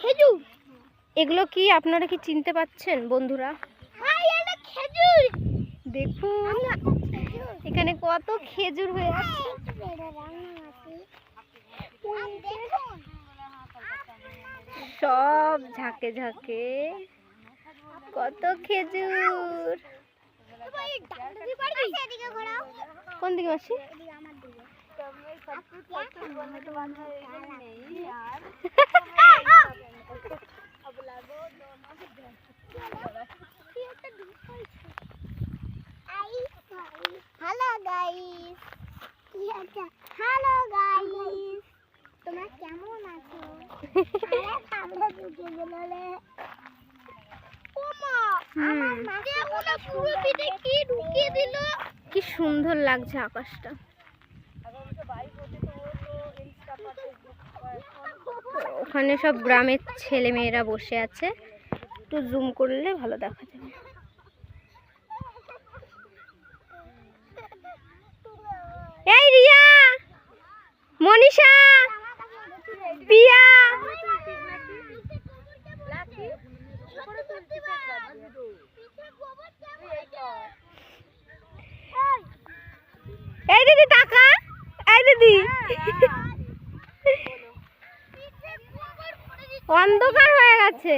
খেজুর। এগুলো কি আপনারা কি চিনতে পাচ্ছেন বন্ধুরা? এটা খেজুর। দেখুন এখানে কত খেজুর হয়ে আছে। সব ঝাঁকে ঝাঁকে কত খেজুর। কোন দিকে মাসি? হ্যালো গাইস, হ্যালো গাইস, তোমরা কেমন আছো? আমরা ঢুকে গেলে কি সুন্দর লাগছে আকাশটা। ওখানে সব গ্রামের ছেলে মেয়েরা বসে আছে, একটু জুম করলে ভালো দেখা যাবে। এই রিয়া, মনীষা, পিয়া, এই দিদি টাকা, এই দিদি অন্ধকার হয়ে গেছে।